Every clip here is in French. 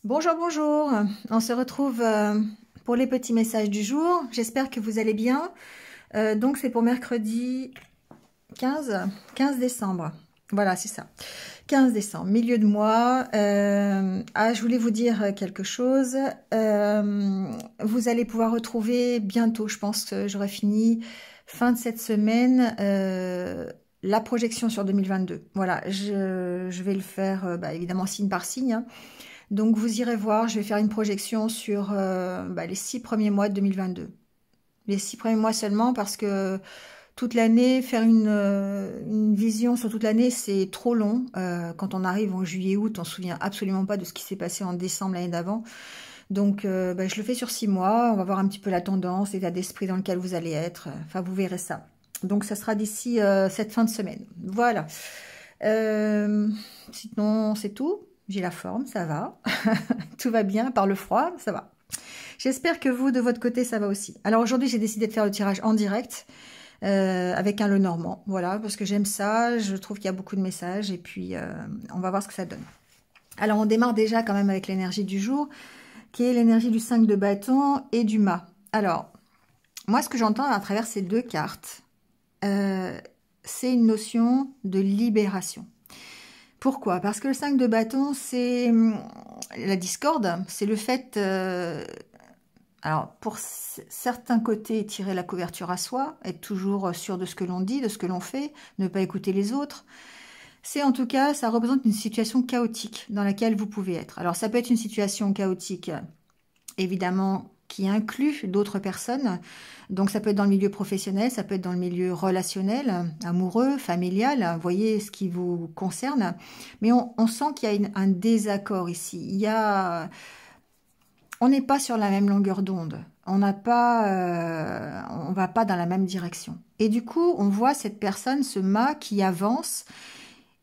Bonjour, bonjour. On se retrouve pour les petits messages du jour. J'espère que vous allez bien. Donc, c'est pour mercredi 15 décembre. Voilà, c'est ça. 15 décembre, milieu de mois. Je voulais vous dire quelque chose. Vous allez pouvoir retrouver bientôt, je pense que j'aurai fini fin de cette semaine, la projection sur 2022. Voilà, je vais le faire évidemment signe par signe, hein. Donc vous irez voir, je vais faire une projection sur les 6 premiers mois de 2022. Les 6 premiers mois seulement parce que toute l'année, faire une vision sur toute l'année, c'est trop long. Quand on arrive en juillet-août, on ne se souvient absolument pas de ce qui s'est passé en décembre l'année d'avant. Donc je le fais sur 6 mois, on va voir un petit peu la tendance, l'état d'esprit dans lequel vous allez être. Enfin, vous verrez ça. Donc ça sera d'ici cette fin de semaine. Voilà. Sinon, c'est tout. J'ai la forme, ça va. Tout va bien, par le froid, ça va. J'espère que vous, de votre côté, ça va aussi. Alors aujourd'hui, j'ai décidé de faire le tirage en direct avec un Lenormand. Voilà, parce que j'aime ça. Je trouve qu'il y a beaucoup de messages et puis on va voir ce que ça donne. Alors on démarre déjà quand même avec l'énergie du jour, qui est l'énergie du 5 de bâton et du mât. Alors, moi, ce que j'entends à travers ces deux cartes, c'est une notion de libération. Pourquoi? Parce que le 5 de bâton, c'est la discorde, c'est le fait, alors pour certains côtés, tirer la couverture à soi, être toujours sûr de ce que l'on dit, de ce que l'on fait, ne pas écouter les autres. C'est en tout cas, ça représente une situation chaotique dans laquelle vous pouvez être. Alors ça peut être une situation chaotique, évidemment, qui inclut d'autres personnes. Donc ça peut être dans le milieu professionnel, ça peut être dans le milieu relationnel, amoureux, familial, vous voyez ce qui vous concerne. Mais on sent qu'il y a un désaccord ici. On n'est pas sur la même longueur d'onde. On va pas dans la même direction. Et du coup, on voit cette personne, ce mât qui avance.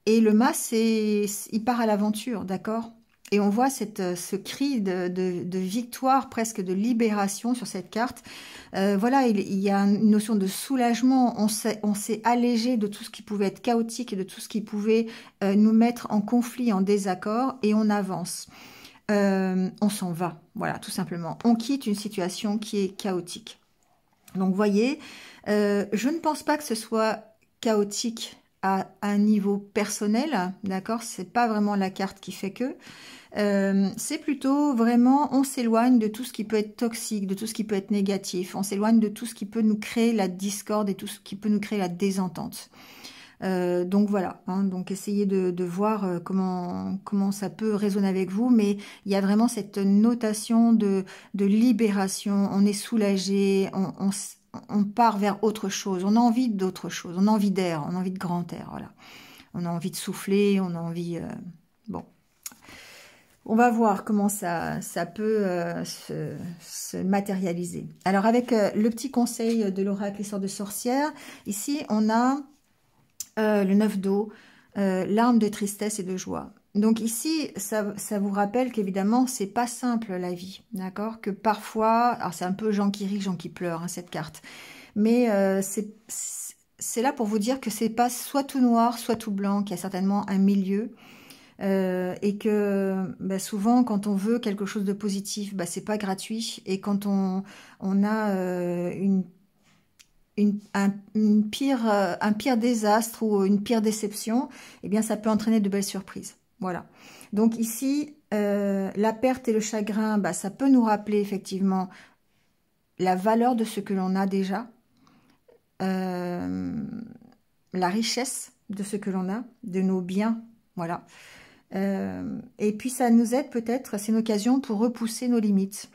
Et le mât, il part à l'aventure, d'accord? Et on voit ce cri de victoire, presque de libération sur cette carte. Voilà, il y a une notion de soulagement. On s'est allégé de tout ce qui pouvait être chaotique et de tout ce qui pouvait nous mettre en conflit, en désaccord, et on avance. On s'en va, voilà, tout simplement. On quitte une situation qui est chaotique. Donc, vous voyez, je ne pense pas que ce soit chaotique à un niveau personnel, d'accord? C'est pas vraiment la carte qui fait que. C'est plutôt vraiment, on s'éloigne de tout ce qui peut être toxique, de tout ce qui peut être négatif, on s'éloigne de tout ce qui peut nous créer la discorde et tout ce qui peut nous créer la désentente. Donc voilà, hein, donc essayez de voir comment ça peut résonner avec vous, mais il y a vraiment cette notation de libération, on est soulagé, on part vers autre chose, on a envie d'autre chose, on a envie d'air, on a envie de grand air, voilà. On a envie de souffler, on a envie... bon. On va voir comment ça peut se matérialiser. Alors avec le petit conseil de l'oracle Histoire de sorcière, ici on a le 9 d'eau, l'arme de tristesse et de joie. Donc ici, ça vous rappelle qu'évidemment, c'est pas simple la vie, d'accord? Que parfois, alors c'est un peu Jean qui rit, Jean qui pleure, hein, cette carte. Mais c'est là pour vous dire que c'est pas soit tout noir, soit tout blanc, qu'il y a certainement un milieu. Et que souvent quand on veut quelque chose de positif, c'est pas gratuit, et quand on a un pire désastre ou une pire déception, eh bien ça peut entraîner de belles surprises. Voilà. Donc ici, la perte et le chagrin, ça peut nous rappeler effectivement la valeur de ce que l'on a déjà, la richesse de ce que l'on a, de nos biens, voilà. Et puis ça nous aide peut-être, c'est une occasion pour repousser nos limites.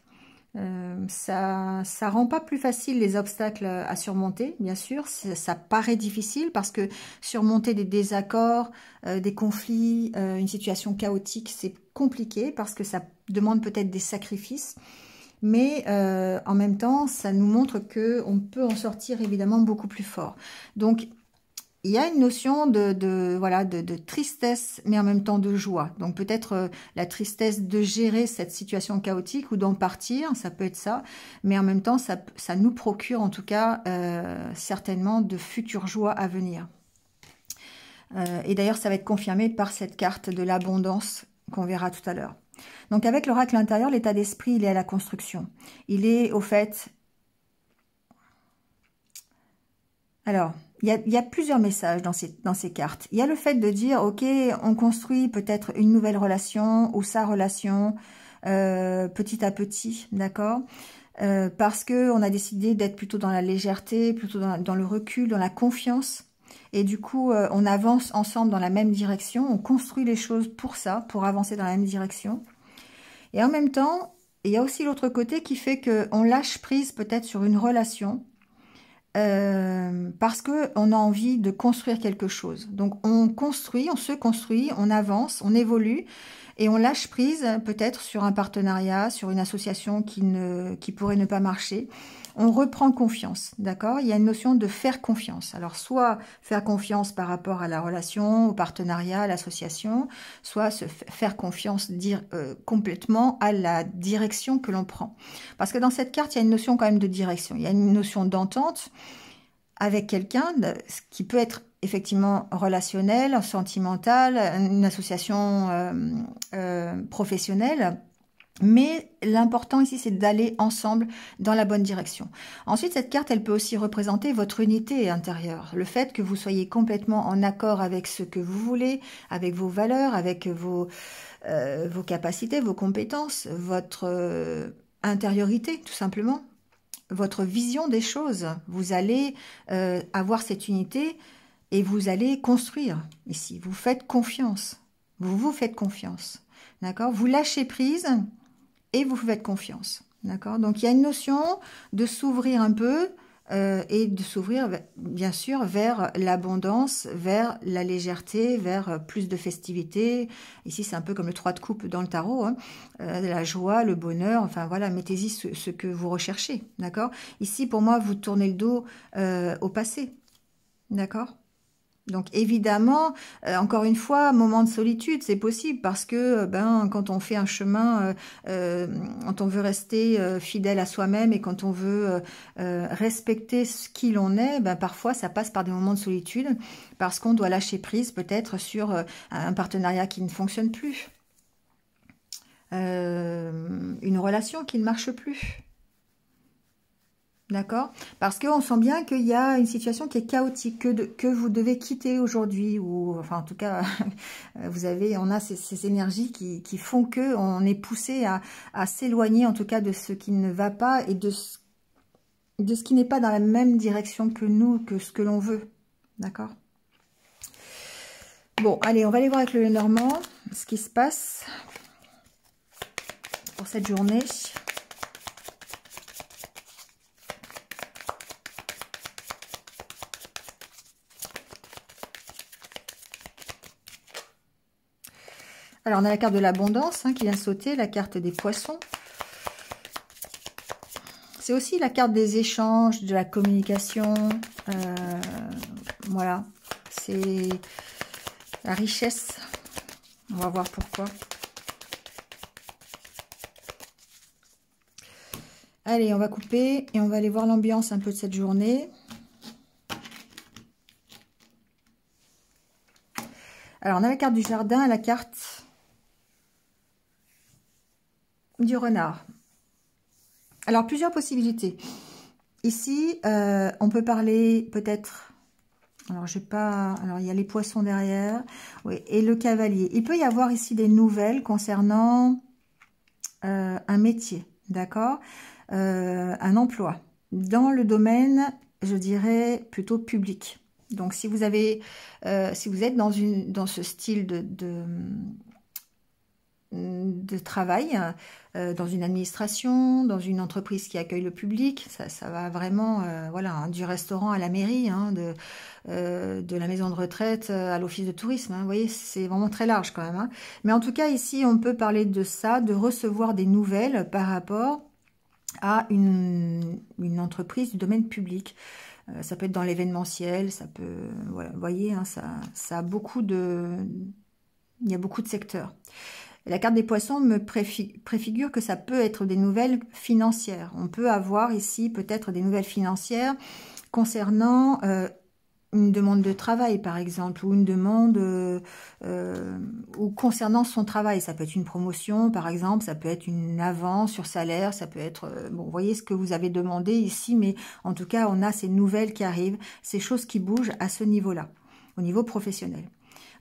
Ça rend pas plus facile les obstacles à surmonter, bien sûr. Ça paraît difficile parce que surmonter des désaccords, des conflits, une situation chaotique, c'est compliqué parce que ça demande peut-être des sacrifices. Mais en même temps, ça nous montre qu'on peut en sortir évidemment beaucoup plus fort. Donc, il y a une notion de tristesse, mais en même temps de joie. Donc peut-être la tristesse de gérer cette situation chaotique ou d'en partir, ça peut être ça. Mais en même temps, ça nous procure en tout cas certainement de futures joies à venir. Et d'ailleurs, ça va être confirmé par cette carte de l'abondance qu'on verra tout à l'heure. Donc avec l'oracle intérieur, l'état d'esprit, il est à la construction. Il est au fait... Alors, il y a plusieurs messages dans ces cartes. Il y a le fait de dire, ok, on construit peut-être une nouvelle relation ou sa relation petit à petit, d'accord, parce que on a décidé d'être plutôt dans la légèreté, plutôt dans le recul, dans la confiance. Et du coup, on avance ensemble dans la même direction, on construit les choses pour ça, pour avancer dans la même direction. Et en même temps, il y a aussi l'autre côté qui fait qu'on lâche prise peut-être sur une relation, parce que on a envie de construire quelque chose. Donc on construit, on se construit, on avance, on évolue et on lâche prise peut-être sur un partenariat, sur une association qui pourrait ne pas marcher. On reprend confiance, d'accord? Il y a une notion de faire confiance. Alors soit faire confiance par rapport à la relation, au partenariat, à l'association, soit faire confiance complètement à la direction que l'on prend. Parce que dans cette carte, il y a une notion quand même de direction. Il y a une notion d'entente avec quelqu'un, ce qui peut être effectivement relationnel, sentimental, une association professionnelle. Mais l'important ici, c'est d'aller ensemble dans la bonne direction. Ensuite, cette carte, elle peut aussi représenter votre unité intérieure. Le fait que vous soyez complètement en accord avec ce que vous voulez, avec vos valeurs, avec vos capacités, vos compétences, votre intériorité, tout simplement. Votre vision des choses. Vous allez avoir cette unité et vous allez construire ici. Vous faites confiance. Vous vous faites confiance. D'accord? Vous lâchez prise et vous faites confiance. D'accord? Donc, il y a une notion de s'ouvrir un peu et de s'ouvrir, bien sûr, vers l'abondance, vers la légèreté, vers plus de festivité. Ici, c'est un peu comme le 3 de coupe dans le tarot. Hein. La joie, le bonheur, enfin voilà, mettez-y ce que vous recherchez. D'accord? Ici, pour moi, vous tournez le dos au passé. D'accord? Donc évidemment, encore une fois, moment de solitude, c'est possible parce que quand on fait un chemin, quand on veut rester fidèle à soi-même et quand on veut respecter ce qui l'on est, parfois ça passe par des moments de solitude parce qu'on doit lâcher prise peut-être sur un partenariat qui ne fonctionne plus, une relation qui ne marche plus. D'accord? Parce qu'on sent bien qu'il y a une situation qui est chaotique, que vous devez quitter aujourd'hui, ou enfin en tout cas, on a ces énergies qui font que on est poussé à s'éloigner en tout cas de ce qui ne va pas et de ce qui n'est pas dans la même direction que nous, que ce que l'on veut. D'accord? Bon, allez, on va aller voir avec le Lenormand ce qui se passe pour cette journée. Alors, on a la carte de l'abondance qui vient de sauter, la carte des poissons. C'est aussi la carte des échanges, de la communication. Voilà, c'est la richesse. On va voir pourquoi. Allez, on va couper et on va aller voir l'ambiance un peu de cette journée. Alors, on a la carte du jardin et la carte du renard. Alors, plusieurs possibilités. Ici, on peut parler peut-être... Alors, j'ai pas... Alors, il y a les poissons derrière. Oui, et le cavalier. Il peut y avoir ici des nouvelles concernant un métier, d'accord, un emploi. Dans le domaine, je dirais, plutôt public. Donc, si vous avez... si vous êtes dans ce style de travail, dans une administration, dans une entreprise qui accueille le public, ça va vraiment, voilà, hein, du restaurant à la mairie, hein, de la maison de retraite à l'office de tourisme, hein, vous voyez, c'est vraiment très large quand même. Hein. Mais en tout cas, ici, on peut parler de ça, de recevoir des nouvelles par rapport à une entreprise du domaine public. Ça peut être dans l'événementiel, ça peut, voilà, vous voyez, hein, ça a beaucoup de... Il y a beaucoup de secteurs. La carte des poissons me préfigure que ça peut être des nouvelles financières. On peut avoir ici peut-être des nouvelles financières concernant une demande de travail, par exemple, ou une demande ou concernant son travail. Ça peut être une promotion, par exemple, ça peut être une avance sur salaire, ça peut être... bon, vous voyez ce que vous avez demandé ici, mais en tout cas, on a ces nouvelles qui arrivent, ces choses qui bougent à ce niveau-là, au niveau professionnel.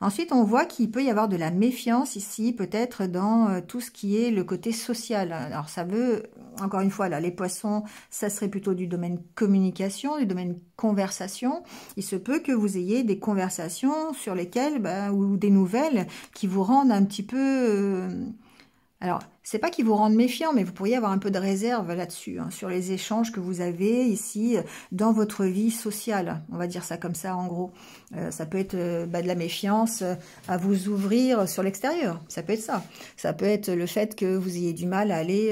Ensuite, on voit qu'il peut y avoir de la méfiance ici, peut-être dans tout ce qui est le côté social. Alors, ça veut, encore une fois, là, les poissons, ça serait plutôt du domaine communication, du domaine conversation. Il se peut que vous ayez des conversations sur lesquelles, ou des nouvelles qui vous rendent un petit peu... alors, c'est pas qu'ils vous rendent méfiants, mais vous pourriez avoir un peu de réserve là-dessus, hein, sur les échanges que vous avez ici dans votre vie sociale. On va dire ça comme ça, en gros. Ça peut être de la méfiance à vous ouvrir sur l'extérieur. Ça peut être ça. Ça peut être le fait que vous ayez du mal à aller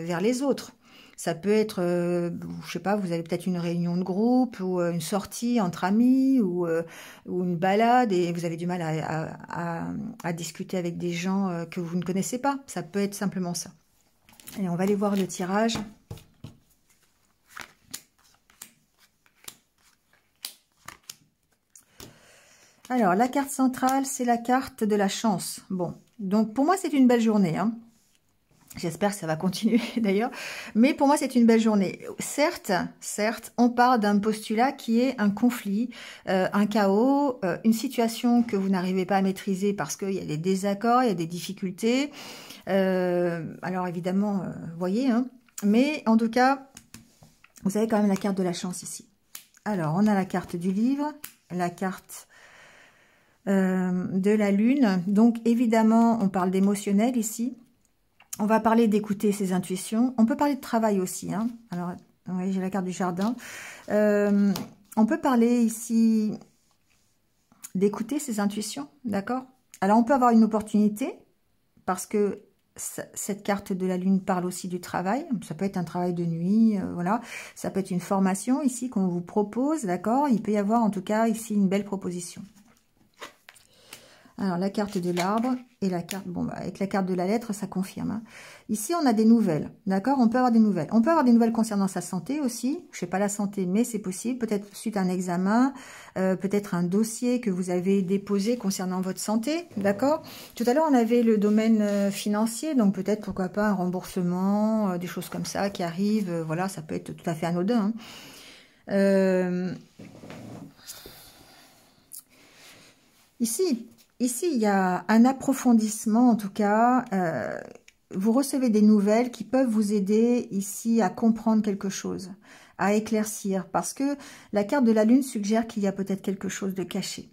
vers les autres. Ça peut être, je sais pas, vous avez peut-être une réunion de groupe ou une sortie entre amis ou une balade et vous avez du mal à discuter avec des gens que vous ne connaissez pas. Ça peut être simplement ça. Et on va aller voir le tirage. Alors, la carte centrale, c'est la carte de la chance. Bon, donc pour moi, c'est une belle journée, hein. J'espère que ça va continuer d'ailleurs, mais pour moi c'est une belle journée. Certes, on part d'un postulat qui est un conflit, un chaos, une situation que vous n'arrivez pas à maîtriser parce qu'il y a des désaccords, il y a des difficultés. Alors évidemment, vous voyez, hein, mais en tout cas, vous avez quand même la carte de la chance ici. Alors, on a la carte du livre, la carte de la lune. Donc évidemment, on parle d'émotionnel ici. On va parler d'écouter ses intuitions. On peut parler de travail aussi, hein. Alors, oui, j'ai la carte du jardin. On peut parler ici d'écouter ses intuitions, d'accord? Alors, on peut avoir une opportunité parce que cette carte de la lune parle aussi du travail. Ça peut être un travail de nuit, voilà. Ça peut être une formation ici qu'on vous propose, d'accord? Il peut y avoir en tout cas ici une belle proposition. Alors, la carte de l'arbre et la carte... Bon, avec la carte de la lettre, ça confirme, hein. Ici, on a des nouvelles, d'accord? On peut avoir des nouvelles. On peut avoir des nouvelles concernant sa santé aussi. Je ne sais pas la santé, mais c'est possible. Peut-être suite à un examen, peut-être un dossier que vous avez déposé concernant votre santé, d'accord? Tout à l'heure, on avait le domaine financier, donc peut-être, pourquoi pas, un remboursement, des choses comme ça qui arrivent. Voilà, ça peut être tout à fait anodin, hein. Ici, il y a un approfondissement, en tout cas. Vous recevez des nouvelles qui peuvent vous aider ici à comprendre quelque chose, à éclaircir. Parce que la carte de la lune suggère qu'il y a peut-être quelque chose de caché.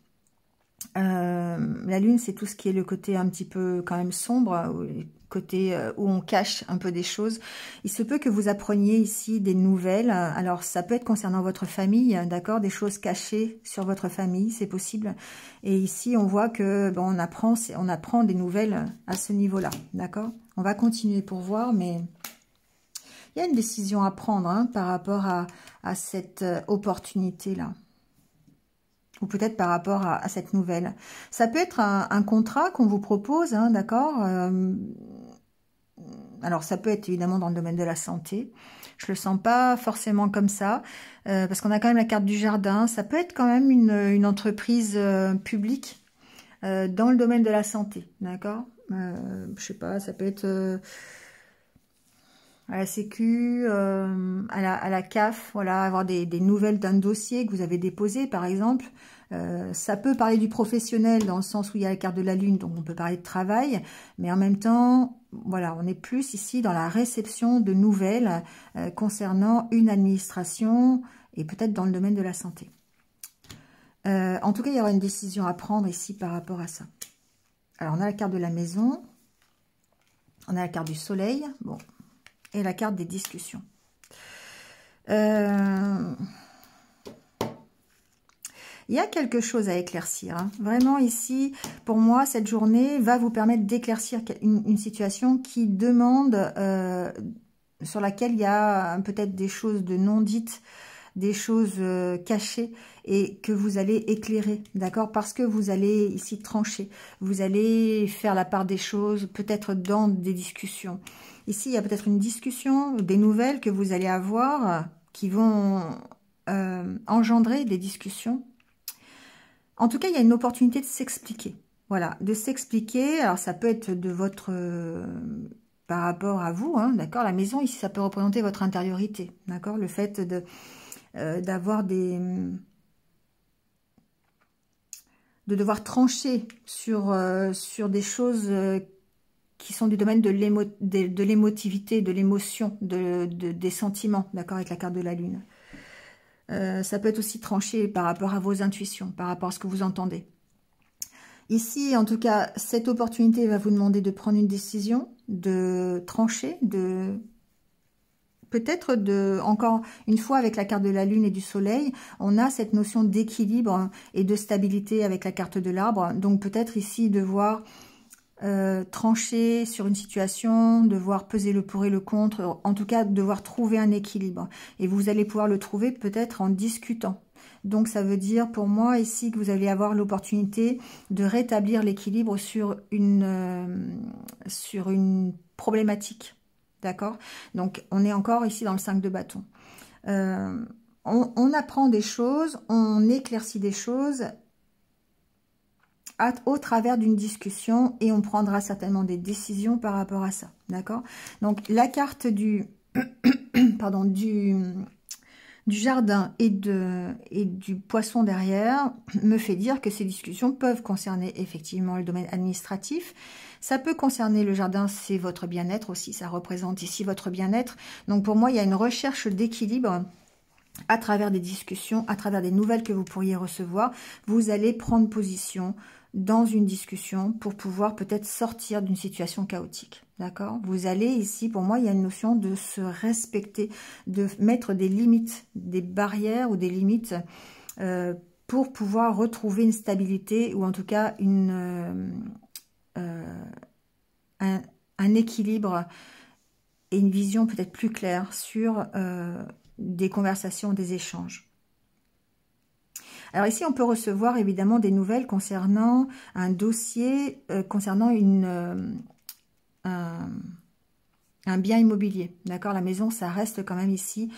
La lune, c'est tout ce qui est le côté un petit peu quand même sombre, le côté où on cache un peu des choses. Il se peut que vous appreniez ici des nouvelles. Alors, ça peut être concernant votre famille, d'accord, des choses cachées sur votre famille, c'est possible. Et ici, on voit que bon, on apprend des nouvelles à ce niveau-là, d'accord. On va continuer pour voir, mais il y a une décision à prendre, hein, par rapport à cette opportunité-là. Ou peut-être par rapport à cette nouvelle. Ça peut être un contrat qu'on vous propose, hein, d'accord. Alors, ça peut être évidemment dans le domaine de la santé. Je le sens pas forcément comme ça, parce qu'on a quand même la carte du jardin. Ça peut être quand même une entreprise publique dans le domaine de la santé, d'accord. Je sais pas, ça peut être... à la Sécu, à la CAF, voilà, avoir des nouvelles d'un dossier que vous avez déposé, par exemple. Ça peut parler du professionnel dans le sens où il y a la carte de la lune, donc on peut parler de travail, mais en même temps, voilà, on est plus ici dans la réception de nouvelles concernant une administration et peut-être dans le domaine de la santé. En tout cas, il y aura une décision à prendre ici par rapport à ça. Alors, on a la carte de la maison, on a la carte du soleil, bon, et la carte des discussions. Il y a quelque chose à éclaircir, hein. Vraiment ici, pour moi, cette journée va vous permettre d'éclaircir une situation qui demande, sur laquelle il y a peut-être des choses de non dites, des choses cachées et que vous allez éclairer, d'accord? Parce que vous allez ici trancher, vous allez faire la part des choses, peut-être dans des discussions. Ici, il y a peut-être une discussion, des nouvelles que vous allez avoir qui vont engendrer des discussions En tout cas, il y a une opportunité de s'expliquer. Voilà, de s'expliquer. Alors, ça peut être de votre... par rapport à vous, hein, d'accord. La maison, ici, ça peut représenter votre intériorité, d'accord. Le fait de d'avoir de devoir trancher sur des choses qui sont du domaine de l'émotivité, de l'émotion, des sentiments, d'accord, avec la carte de la Lune. Ça peut être aussi tranché par rapport à vos intuitions, par rapport à ce que vous entendez. Ici, en tout cas, cette opportunité va vous demander de prendre une décision, de trancher, peut-être encore une fois avec la carte de la Lune et du Soleil, on a cette notion d'équilibre et de stabilité avec la carte de l'Arbre. Donc peut-être ici devoir trancher sur une situation, devoir peser le pour et le contre, en tout cas devoir trouver un équilibre. Et vous allez pouvoir le trouver peut-être en discutant. Donc ça veut dire pour moi ici que vous allez avoir l'opportunité de rétablir l'équilibre sur une problématique. D'accord? Donc, on est encore ici dans le 5 de bâton. On apprend des choses, on éclaircit des choses au travers d'une discussion et on prendra certainement des décisions par rapport à ça. D'accord? Donc, la carte du, pardon, du jardin et du poisson derrière me fait dire que ces discussions peuvent concerner effectivement le domaine administratif. Ça peut concerner le jardin, c'est votre bien-être aussi, ça représente ici votre bien-être. Donc pour moi, il y a une recherche d'équilibre à travers des discussions, à travers des nouvelles que vous pourriez recevoir. Vous allez prendre position dans une discussion pour pouvoir peut-être sortir d'une situation chaotique. D'accord? Vous allez ici, pour moi, il y a une notion de se respecter, de mettre des limites, des barrières ou des limites pour pouvoir retrouver une stabilité ou en tout cas un équilibre et une vision peut-être plus claire sur des conversations, des échanges. Alors ici, on peut recevoir évidemment des nouvelles concernant un dossier, concernant un bien immobilier. D'accord? La maison, ça reste quand même ici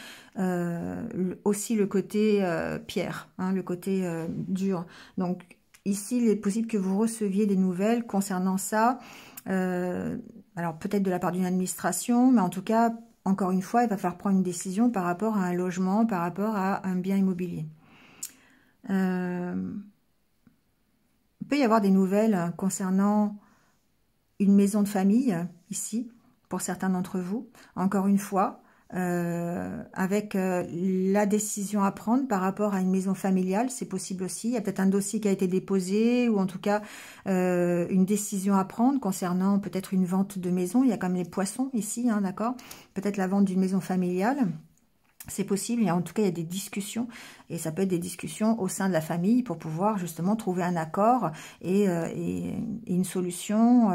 aussi le côté pierre, hein, le côté dur. Donc ici, il est possible que vous receviez des nouvelles concernant ça. Alors peut-être de la part d'une administration, mais en tout cas, encore une fois, il va falloir prendre une décision par rapport à un logement, par rapport à un bien immobilier. Il peut y avoir des nouvelles concernant une maison de famille, ici, pour certains d'entre vous. Encore une fois, avec la décision à prendre par rapport à une maison familiale, c'est possible aussi. Il y a peut-être un dossier qui a été déposé, ou en tout cas une décision à prendre concernant peut-être une vente de maison. Il y a quand même les poissons ici, hein, d'accord? Peut-être la vente d'une maison familiale. C'est possible, en tout cas il y a des discussions, et ça peut être des discussions au sein de la famille pour pouvoir justement trouver un accord et une solution.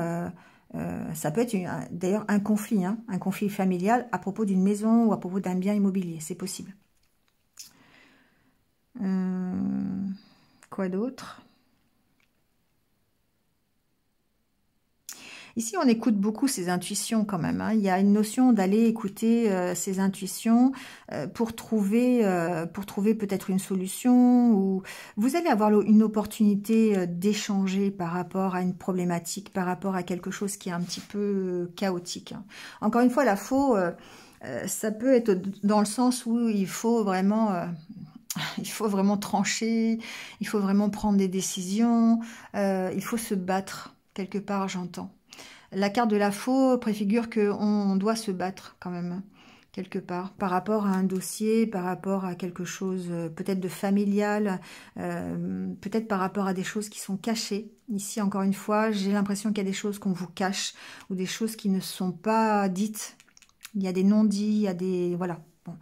Ça peut être d'ailleurs un conflit, hein, un conflit familial à propos d'une maison ou à propos d'un bien immobilier, c'est possible. Quoi d'autre ? Ici, on écoute beaucoup ses intuitions quand même, hein. Il y a une notion d'aller écouter ses intuitions pour trouver peut-être une solution, ou vous allez avoir une opportunité d'échanger par rapport à une problématique, par rapport à quelque chose qui est un petit peu chaotique, hein. Encore une fois, la faux, ça peut être dans le sens où il faut vraiment trancher, il faut vraiment prendre des décisions, il faut se battre quelque part, j'entends. La carte de la faux préfigure qu'on doit se battre quand même, quelque part, par rapport à un dossier, par rapport à quelque chose peut-être de familial, peut-être par rapport à des choses qui sont cachées. Ici, encore une fois, j'ai l'impression qu'il y a des choses qu'on vous cache, ou des choses qui ne sont pas dites. Il y a des non-dits, il y a des... Voilà. Bon.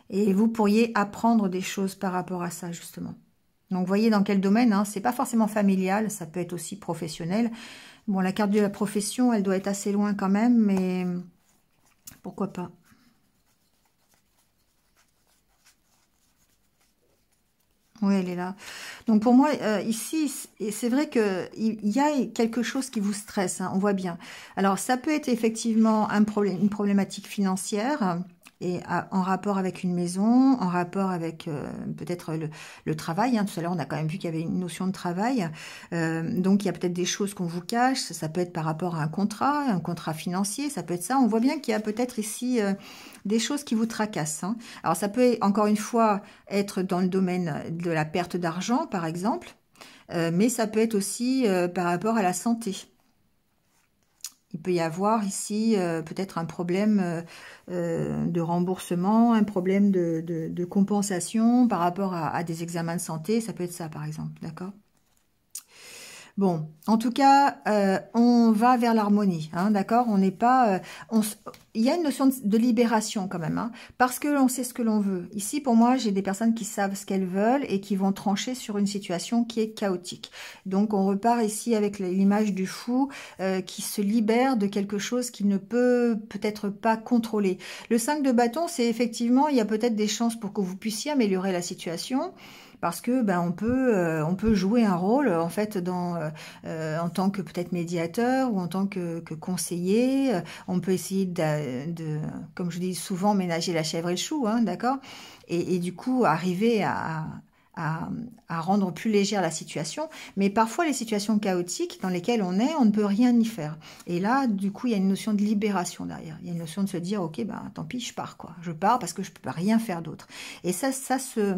Et vous pourriez apprendre des choses par rapport à ça, justement. Donc, vous voyez dans quel domaine, hein, c'est pas forcément familial, ça peut être aussi professionnel. Bon, la carte de la profession, elle doit être assez loin quand même, mais pourquoi pas. Oui, elle est là. Donc pour moi, ici, c'est vrai qu'il y a quelque chose qui vous stresse, hein, on voit bien. Alors, ça peut être effectivement une problématique financière. en rapport avec une maison, en rapport avec peut-être le travail. Hein. Tout à l'heure, on a quand même vu qu'il y avait une notion de travail. Donc, il y a peut-être des choses qu'on vous cache. Ça peut être par rapport à un contrat financier. Ça peut être ça. On voit bien qu'il y a peut-être ici des choses qui vous tracassent. Hein. Alors, ça peut, encore une fois, être dans le domaine de la perte d'argent, par exemple. Mais ça peut être aussi par rapport à la santé. Il peut y avoir ici peut-être un problème de remboursement, un problème de compensation par rapport à des examens de santé. Ça peut être ça, par exemple. D'accord ? Bon, en tout cas, on va vers l'harmonie, hein, d'accord? On n'est pas, il y a une notion de libération quand même, hein, parce que l'on sait ce que l'on veut. Ici, pour moi, j'ai des personnes qui savent ce qu'elles veulent et qui vont trancher sur une situation qui est chaotique. Donc, on repart ici avec l'image du fou qui se libère de quelque chose qu'il ne peut peut-être pas contrôler. Le 5 de bâton, c'est effectivement, il y a peut-être des chances pour que vous puissiez améliorer la situation. Parce que on peut jouer un rôle en fait en tant que peut-être médiateur ou en tant que conseiller. On peut essayer comme je dis souvent, ménager la chèvre et le chou, hein, d'accord, et du coup arriver à rendre plus légère la situation. Mais parfois, les situations chaotiques dans lesquelles on ne peut rien y faire. Et là, du coup, il y a une notion de libération derrière. Il y a une notion de se dire, ok, tant pis, je pars, quoi. Je pars parce que je ne peux rien faire d'autre. Et ça se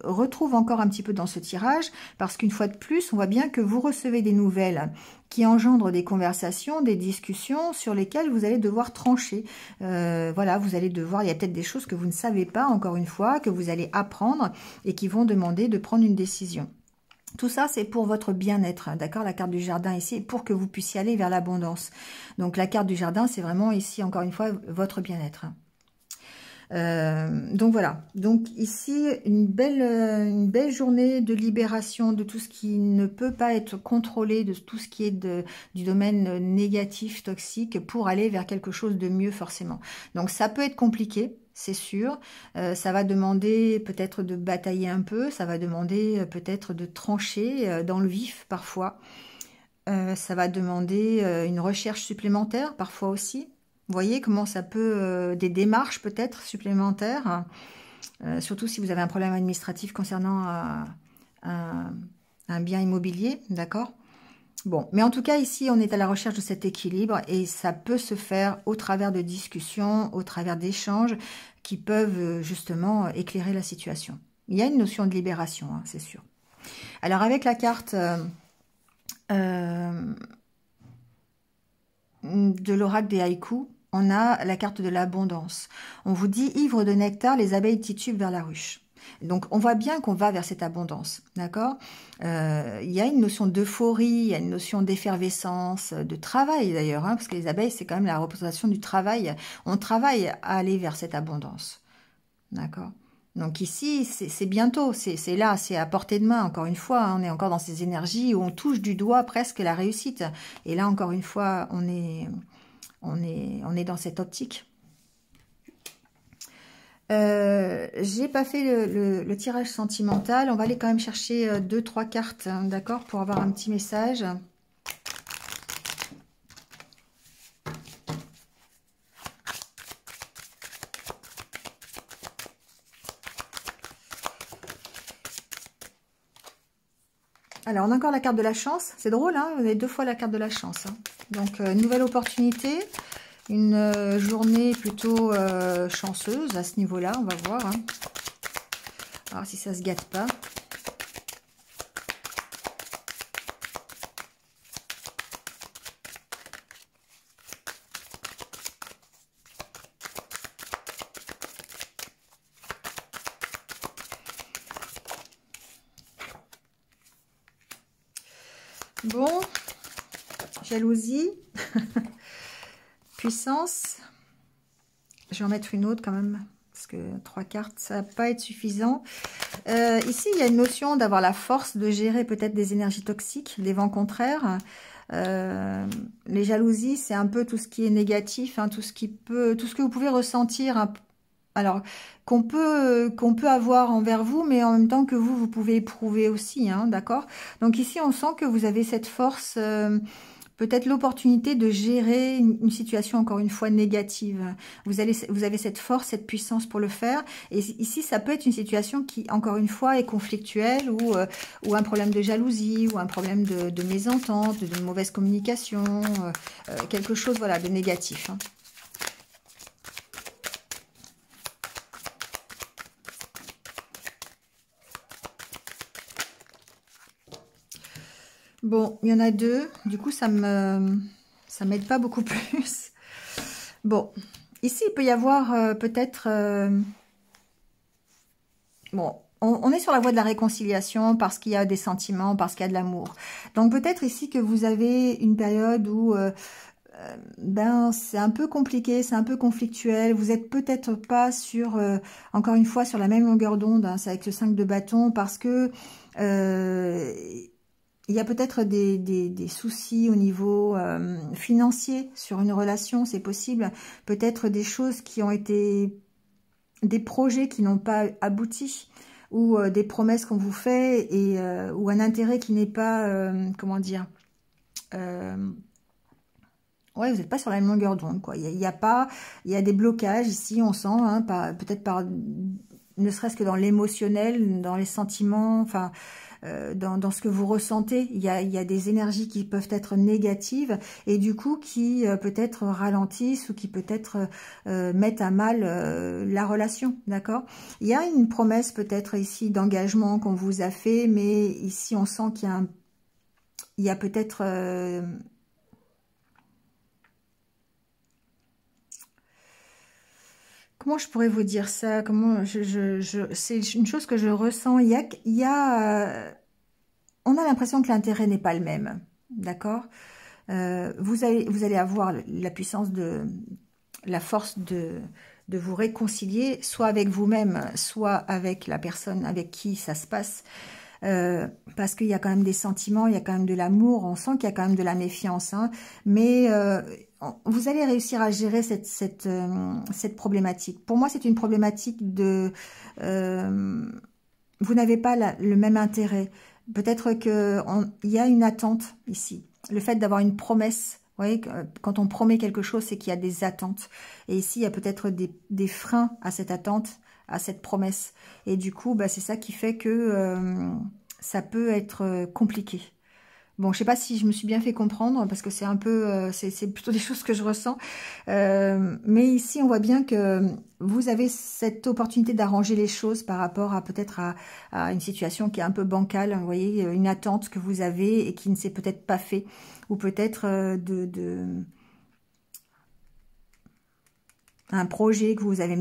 retrouve encore un petit peu dans ce tirage, parce qu'une fois de plus, on voit bien que vous recevez des nouvelles qui engendrent des conversations, des discussions sur lesquelles vous allez devoir trancher. Voilà, vous allez devoir, il y a peut-être des choses que vous ne savez pas, encore une fois, que vous allez apprendre et qui vont demander de prendre une décision. Tout ça, c'est pour votre bien-être, d'accord? La carte du jardin ici, pour que vous puissiez aller vers l'abondance. Donc, la carte du jardin, c'est vraiment ici, encore une fois, votre bien-être. Donc voilà, donc ici une belle journée de libération de tout ce qui ne peut pas être contrôlé, de tout ce qui est du domaine négatif, toxique, pour aller vers quelque chose de mieux forcément. Donc ça peut être compliqué, c'est sûr, ça va demander peut-être de batailler un peu, ça va demander peut-être de trancher dans le vif parfois, ça va demander une recherche supplémentaire parfois aussi. Vous voyez comment ça peut, des démarches peut-être supplémentaires, surtout si vous avez un problème administratif concernant un bien immobilier, d'accord? Bon, mais en tout cas ici on est à la recherche de cet équilibre et ça peut se faire au travers de discussions, au travers d'échanges qui peuvent justement éclairer la situation. Il y a une notion de libération, hein, c'est sûr. Alors avec la carte de l'oracle des haïkus, on a la carte de l'abondance. On vous dit, ivre de nectar, les abeilles titubent vers la ruche. Donc, on voit bien qu'on va vers cette abondance, d'accord? Il y a une notion d'euphorie, il y a une notion d'effervescence, de travail d'ailleurs, hein, parce que les abeilles, c'est quand même la représentation du travail. On travaille à aller vers cette abondance, d'accord? Donc ici, c'est bientôt, c'est là, c'est à portée de main, encore une fois, hein, on est encore dans ces énergies où on touche du doigt presque la réussite. Et là, encore une fois, on est dans cette optique. J'ai pas fait le tirage sentimental. On va aller quand même chercher 2-3 cartes, hein, d'accord, pour avoir un petit message. Alors, on a encore la carte de la chance. C'est drôle, hein, vous avez 2 fois la carte de la chance. Hein. Donc, nouvelle opportunité. Une journée plutôt chanceuse à ce niveau-là, on va voir. Hein. Alors si ça se gâte pas. Bon, jalousie, puissance. Je vais en mettre une autre quand même, parce que 3 cartes, ça va pas être suffisant. Ici, il y a une notion d'avoir la force de gérer peut-être des énergies toxiques, des vents contraires. Les jalousies, c'est un peu tout ce qui est négatif, hein, tout ce que vous pouvez ressentir, hein, alors qu'on peut avoir envers vous, mais en même temps que vous pouvez éprouver aussi, hein, d'accord? Donc ici, on sent que vous avez cette force peut-être l'opportunité de gérer une situation encore une fois négative. Vous avez cette force, cette puissance pour le faire. Et ici, ça peut être une situation qui, encore une fois, est conflictuelle ou un problème de jalousie ou un problème de mésentente, de mauvaise communication, quelque chose voilà, de négatif. Hein. Bon, il y en a deux. Du coup, ça m'aide pas beaucoup plus. Bon, ici, il peut y avoir peut-être... bon, on est sur la voie de la réconciliation parce qu'il y a des sentiments, parce qu'il y a de l'amour. Donc, peut-être ici que vous avez une période où... ben, c'est un peu compliqué, c'est un peu conflictuel. Vous êtes peut-être pas sur, encore une fois, sur la même longueur d'onde. Hein, c'est avec le 5 de bâton parce que... il y a peut-être des soucis au niveau financier sur une relation, c'est possible. Peut-être des choses qui ont été... des projets qui n'ont pas abouti ou des promesses qu'on vous fait et ou un intérêt qui n'est pas... comment dire ouais, vous n'êtes pas sur la même longueur d'onde, quoi. Il y a des blocages ici, on sent, hein, peut-être par... ne serait-ce que dans l'émotionnel, dans les sentiments, enfin... dans ce que vous ressentez, il y a des énergies qui peuvent être négatives et du coup qui peut-être ralentissent ou qui peut-être mettent à mal la relation, d'accord? Il y a une promesse peut-être ici d'engagement qu'on vous a fait, mais ici on sent qu'il y a il y a peut-être... comment je pourrais vous dire ça? Comment c'est une chose que je ressens. On a l'impression que l'intérêt n'est pas le même, d'accord? Vous allez avoir la puissance la force de vous réconcilier, soit avec vous-même, soit avec la personne avec qui ça se passe. Parce qu'il y a quand même des sentiments, il y a quand même de l'amour, on sent qu'il y a quand même de la méfiance, hein, mais vous allez réussir à gérer cette problématique. Pour moi, c'est une problématique de... vous n'avez pas le même intérêt. Peut-être qu'il y a une attente ici. Le fait d'avoir une promesse, vous voyez, quand on promet quelque chose, c'est qu'il y a des attentes. Et ici, il y a peut-être des freins à cette attente, à cette promesse. Et du coup, bah, c'est ça qui fait que ça peut être compliqué. Bon, je sais pas si je me suis bien fait comprendre, parce que c'est un peu, c'est plutôt des choses que je ressens. Mais ici, on voit bien que vous avez cette opportunité d'arranger les choses par rapport à peut-être à une situation qui est un peu bancale. Vous voyez, une attente que vous avez et qui ne s'est peut-être pas fait. Ou peut-être un projet que vous avez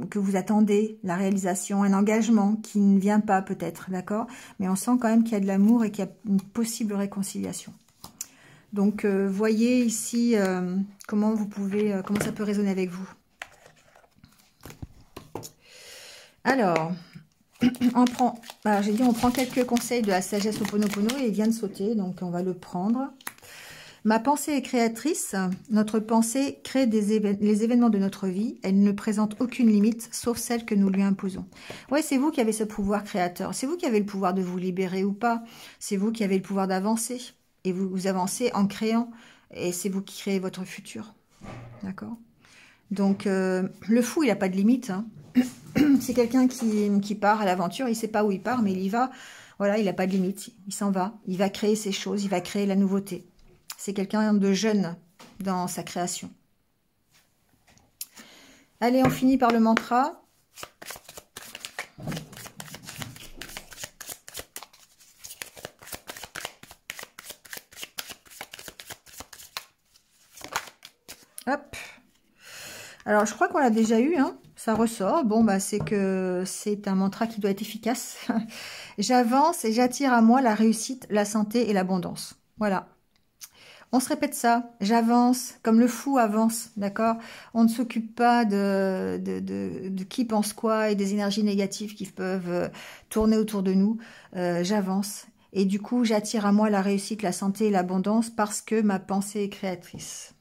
que vous attendez, la réalisation, un engagement qui ne vient pas peut-être, d'accord? Mais on sent quand même qu'il y a de l'amour et qu'il y a une possible réconciliation. Donc, voyez ici comment ça peut résonner avec vous. Alors, on prend quelques conseils de la sagesse Ho'oponopono et il vient de sauter, donc on va le prendre. Ma pensée est créatrice. Notre pensée crée les événements de notre vie. Elle ne présente aucune limite, sauf celle que nous lui imposons. Ouais, c'est vous qui avez ce pouvoir créateur. C'est vous qui avez le pouvoir de vous libérer ou pas. C'est vous qui avez le pouvoir d'avancer. Et vous avancez en créant. Et c'est vous qui créez votre futur. D'accord? Donc, le fou, il n'a pas de limite. Hein. C'est quelqu'un qui part à l'aventure. Il ne sait pas où il part, mais il y va. Voilà, il n'a pas de limite. Il s'en va. Il va créer ses choses. Il va créer la nouveauté. C'est quelqu'un de jeune dans sa création. Allez, on finit par le mantra. Hop. Alors, je crois qu'on l'a déjà eu, hein. Ça ressort. Bon, bah, c'est que c'est un mantra qui doit être efficace. J'avance et j'attire à moi la réussite, la santé et l'abondance. Voilà. On se répète ça, j'avance, comme le fou avance, d'accord? On ne s'occupe pas de qui pense quoi et des énergies négatives qui peuvent tourner autour de nous. J'avance. Et du coup, j'attire à moi la réussite, la santé et l'abondance parce que ma pensée est créatrice.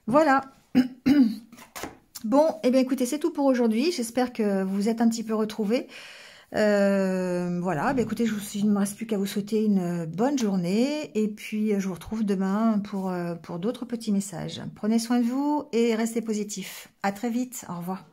Voilà. Bon, eh bien écoutez, c'est tout pour aujourd'hui. J'espère que vous êtes un petit peu retrouvés. Voilà, bah écoutez, il ne me reste plus qu'à vous souhaiter une bonne journée et puis je vous retrouve demain pour d'autres petits messages. Prenez soin de vous et restez positifs. À très vite, au revoir.